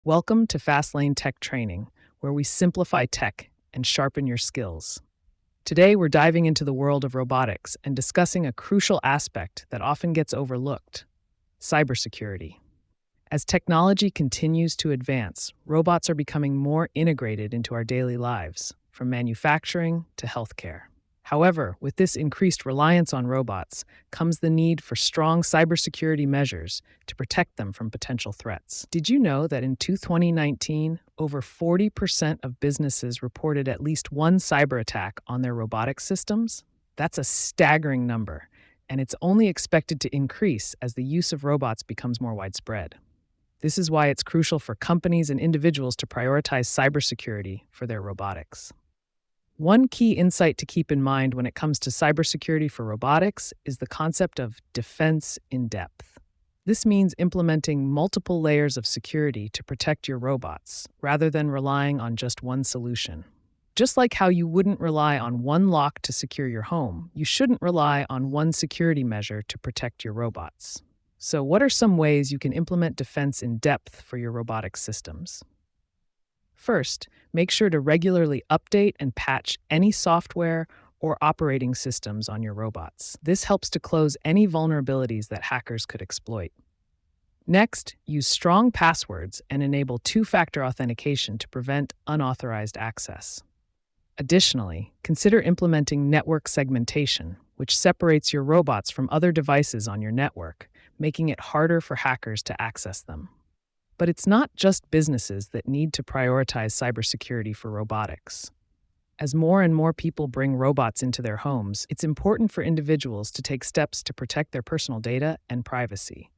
Welcome to Fastlane Tech Training, where we simplify tech and sharpen your skills. Today, we're diving into the world of robotics and discussing a crucial aspect that often gets overlooked: cybersecurity. As technology continues to advance, robots are becoming more integrated into our daily lives, from manufacturing to healthcare. However, with this increased reliance on robots comes the need for strong cybersecurity measures to protect them from potential threats. Did you know that in 2019, over 40% of businesses reported at least one cyber attack on their robotic systems? That's a staggering number, and it's only expected to increase as the use of robots becomes more widespread. This is why it's crucial for companies and individuals to prioritize cybersecurity for their robotics. One key insight to keep in mind when it comes to cybersecurity for robotics is the concept of defense in depth. This means implementing multiple layers of security to protect your robots, rather than relying on just one solution. Just like how you wouldn't rely on one lock to secure your home, you shouldn't rely on one security measure to protect your robots. So, what are some ways you can implement defense in depth for your robotic systems? First, make sure to regularly update and patch any software or operating systems on your robots. This helps to close any vulnerabilities that hackers could exploit. Next, use strong passwords and enable two-factor authentication to prevent unauthorized access. Additionally, consider implementing network segmentation, which separates your robots from other devices on your network, making it harder for hackers to access them. But it's not just businesses that need to prioritize cybersecurity for robotics. As more and more people bring robots into their homes, it's important for individuals to take steps to protect their personal data and privacy.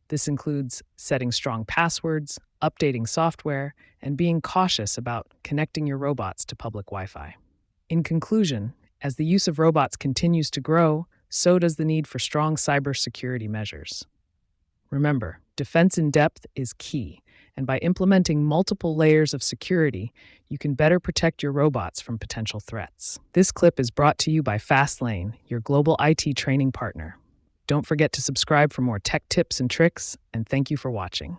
This includes setting strong passwords, updating software, and being cautious about connecting your robots to public Wi-Fi. In conclusion, as the use of robots continues to grow, so does the need for strong cybersecurity measures. Remember, defense in depth is key, and by implementing multiple layers of security, you can better protect your robots from potential threats. This clip is brought to you by Fastlane, your global IT training partner. Don't forget to subscribe for more tech tips and tricks, and thank you for watching.